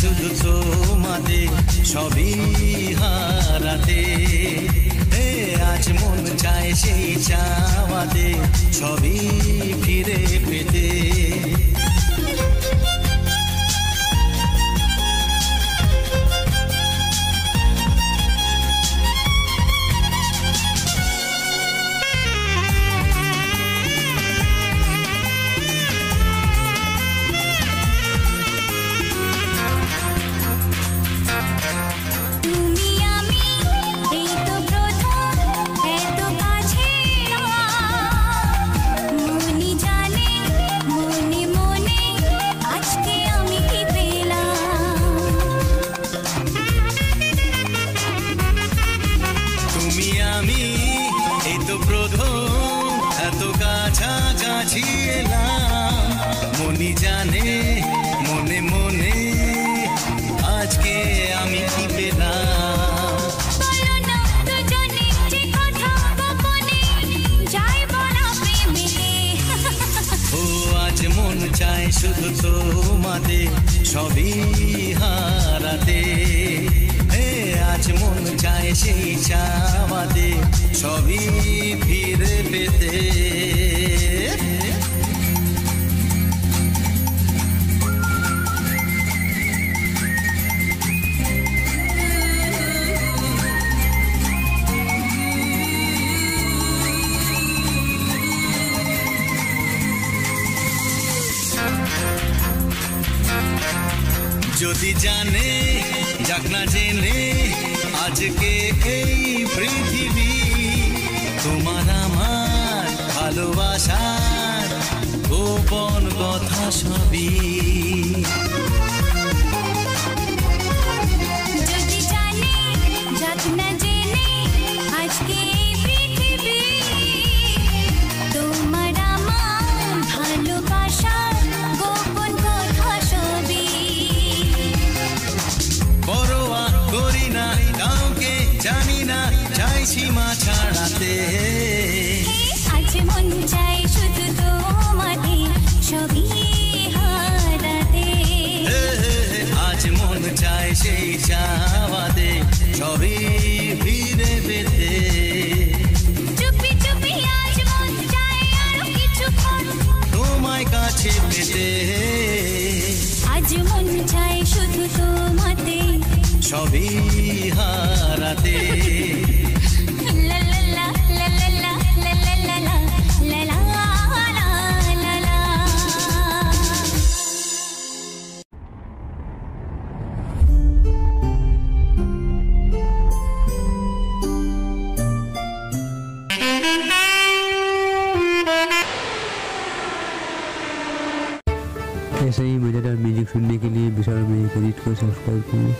শুধু তোমাদের সবই হারাতে। আজ মন চায় সেই চাওয়াতে সবই ফিরে পেতে। মনি জানে মনে মনে আজকে আমি কি পেলাম। ও আজ মন চায় শুধু তোমাদের সবই হারাতে। আজ মন চায় সেই চাওয়াতে সবই ফিরে পেতে। যদি জানে যাক না জেনে আজকে এই পৃথিবী তোমার আমার ভালোবাসার গোপন কথা সবই। যদি জানে যাক না জেনে আজকে পৃথিবী তোমার আমার ভালোবাসার গোপন কথা সবই। পরোয়া করি না কাউকে জানি না চাই সীমা ছাড়াতে। আজ মন চাই শুধু তোমাদের সবই হারাতে। আজ মন চায় সেই চাওয়াতে সবই ফিরে পেতে। চুপি চুপি আজ মন চাই আরো কিছুক্ষণ তোমায় কাছে পেতে। আজ মন চাই শুধু তোমাদের সবই হারাতে। লা লা লা লা লা লা লা লা লা লা লা লা লা লা। ऐसे ही मजेदार म्यूजिक सुनने के लिए विशाल म्यूजिक एडिट को सब्सक्राइब करें।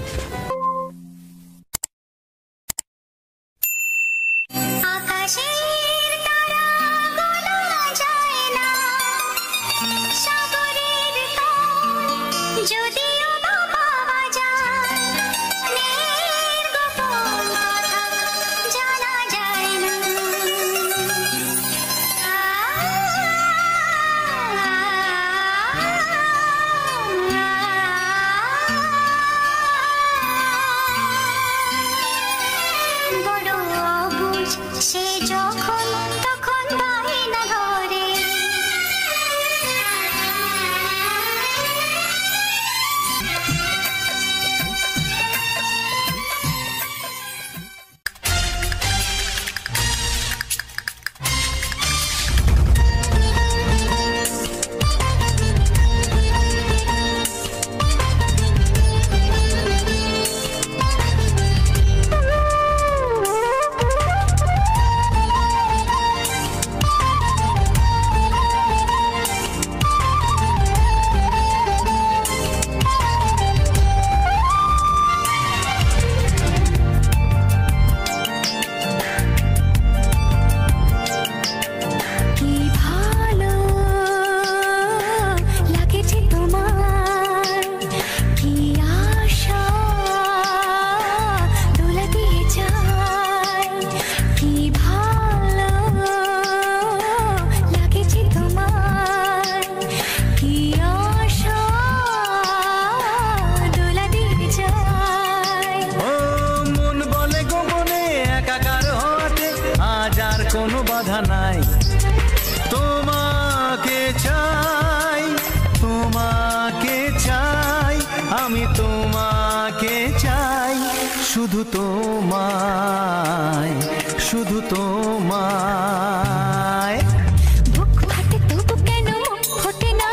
শুধু তোমায়, শুধু তোমায়। বুক ফাটে তবু কেন ফোটে না,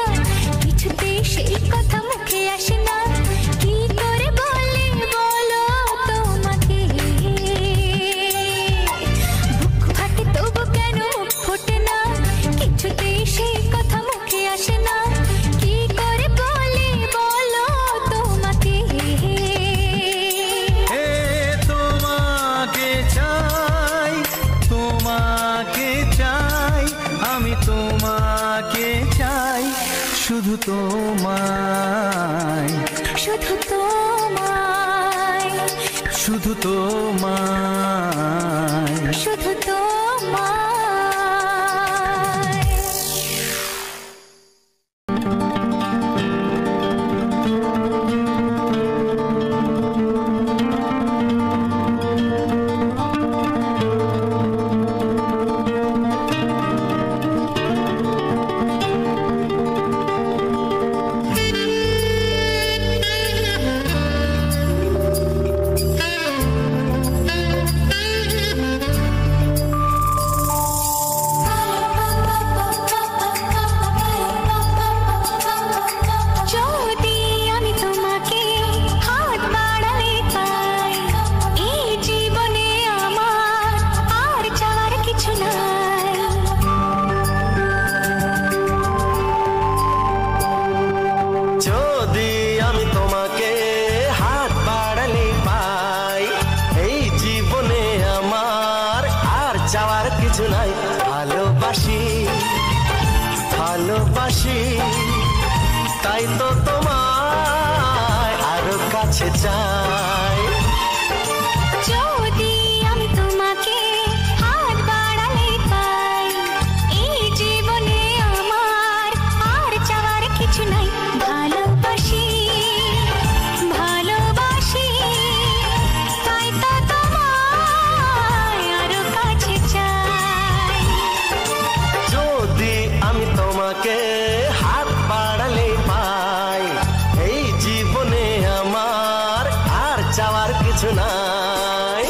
কিছুতেই সেই কথা মুখে আসে না, কি করে বলি বলো তোমাকে। বুক ফাটে তবু কেন ফোটে না, কিছুতেই সেই কথা মুখে আসে না, কি করে বলি বলো তোমাকে। তোমাকে চাই, তোমাকে চাই, আমি তোমাকে চাই, শুধু তোমায়, শুধু তোমায়, শুধু তোমায়, শুধু তোমায়। যদি আমি তোমাকে হাত বাড়ালে পাই, এই জীবনে আমার আর চাওয়ার কিছু নাই। যদি আমি তোমাকে হাত বাড়ালে পাই, এই জীবনে আমার আর চাওয়ার কিছু নাই। ভালোবাসি, ভালোবাসি, তাই তো তোমায় আরো কাছে চাই। যদি আমি তোমাকে হাত বাড়ালে পাই, এই জীবনে আমার আর চাওয়ার কিছু নাই। ভালোবাসি, ভালোবাসি, তাই তো তোমায় আরো কাছে চাই। যদি আমি তোমাকে হাত বাড়ালে পাই, এই জীবনে আমার আর চাওয়ার কিছু নাই।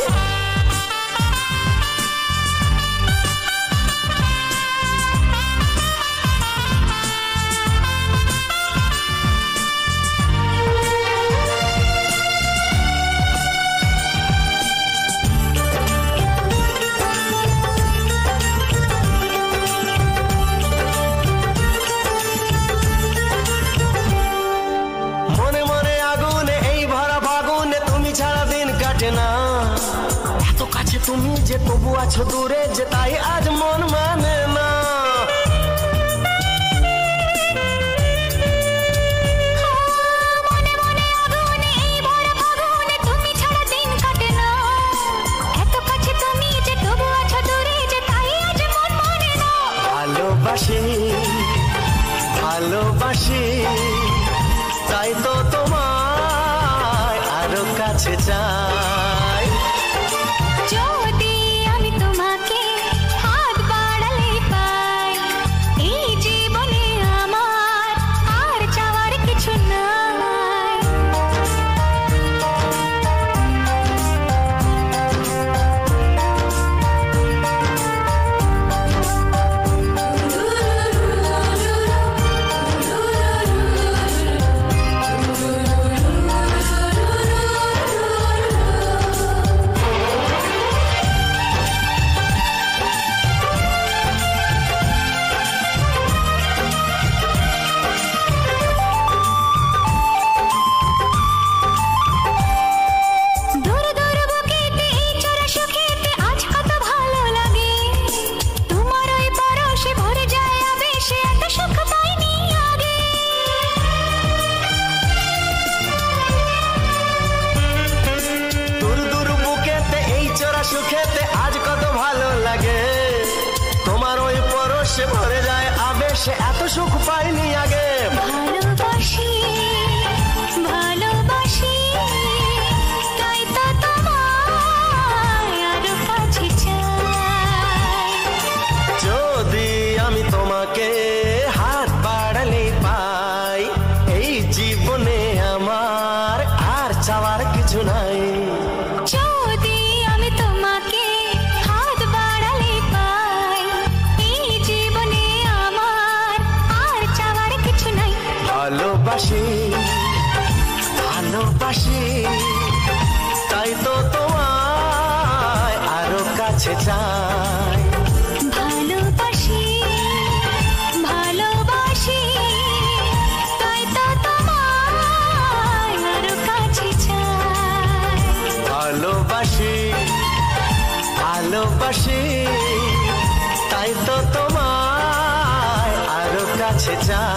মনে মনে আগুনে এই ভরা ফাগুনে তুমি ছাড়া দিন কাটে না। এত কাছে তুমি যে তবু আছো দূরে, যে তাই আজ মন মানে না। মনে মনে আগুনে এই ভরা ফাগুনে তুমি ছাড়া দিন কাটে না, এত কাছে তুমি যে তবু আছো দূরে, যে তাই আজ মন মানে না। ভালোবাসি, ভালোবাসি, তাই তো তোমায় আরো কাছে চাই। যদি আমি তোমাকে হাত বাড়ালে পাই, এই জীবনে আমার আর চাওয়ার কিছু নাই। ভালোবাসি ভালোবাসি তাই তো তোমায় আরো কাছে চাই ভালোবাসি ভালোবাসি তাই তো তোমায় আরো কাছে চাই ভালোবাসি ভালোবাসি তাই তো তোমায় আরো কাছে চাই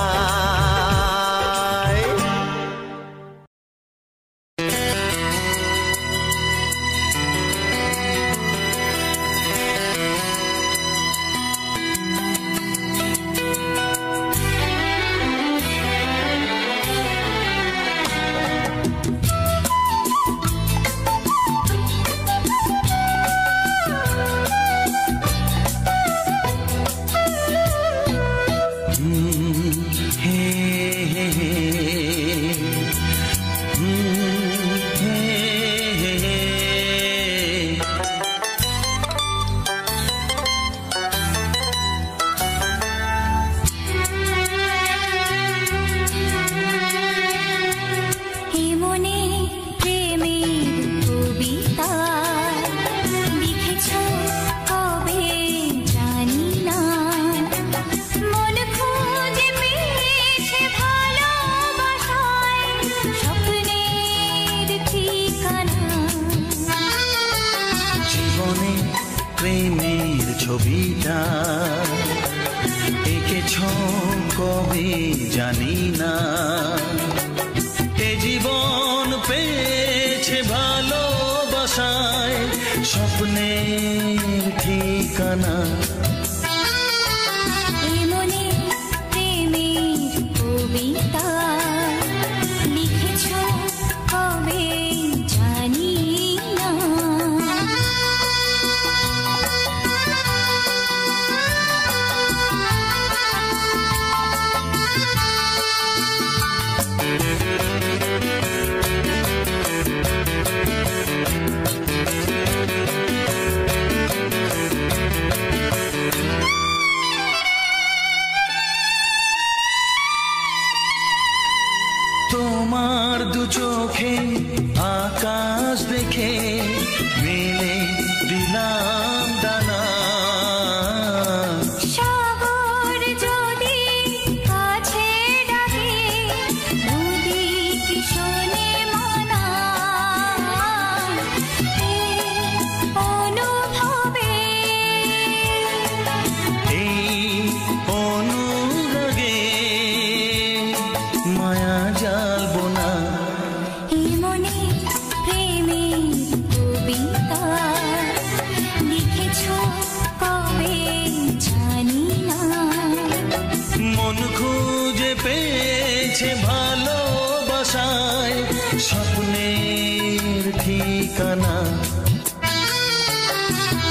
প্রেমের ছবিটা এঁকেছ কবে জানি না এ জীবন পেয়েছে ভালোবাসায় স্বপ্নের ঠিকানা এমনি প্রেমের কবিতা লিখেছ কবে জানি না তোমার দু চোখে আকাশ দেখে মেলে দিলাম দানা সাগর যদি কাছে ডাকে নদী কি শোনে মানা অনুভবে এই অনুরাগে মায়া জ্বালবো না এমনি প্রেমের কবিতা লিখেছ কবে জানি না মন খুঁজে পেয়েছে ভালোবাসায় স্বপ্নের ঠিকানা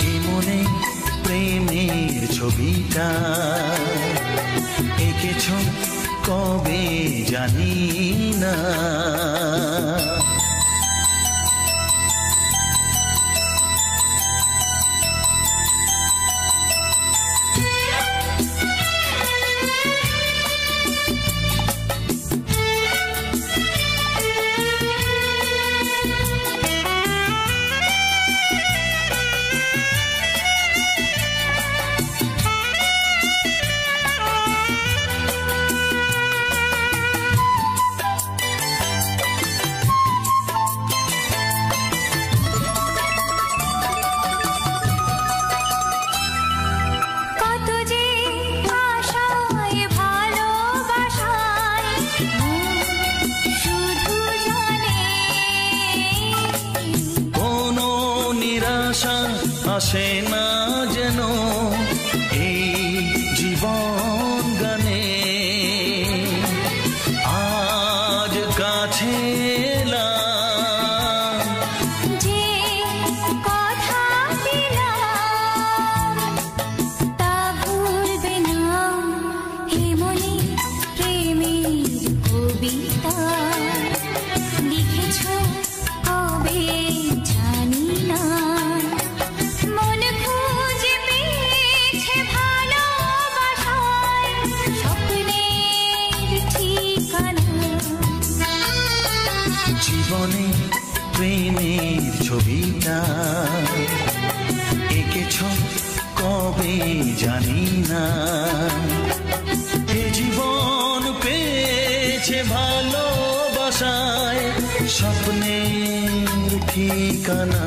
এমনে প্রেমের ছবিটা এঁকেছ কবে জানি না কত যে আশায় ভালোবাসায় শুধু জানে কোনো নিরাশা আসে না যেন এই জীবন গানে আজ কাছে এলাম যে কথা দিলাম তা ভুলবে না এমনি প্রেমের কবিতা লিখেছ কবে জানি না মন খুঁজে পেয়েছে ভালোবাসায় স্বপ্নের ঠিকানা মনে প্রেমের ছবিটা এঁকেছ কবে জানি না। এ জীবন পেয়েছে ভালোবাসায় স্বপ্নের ঠিকানা।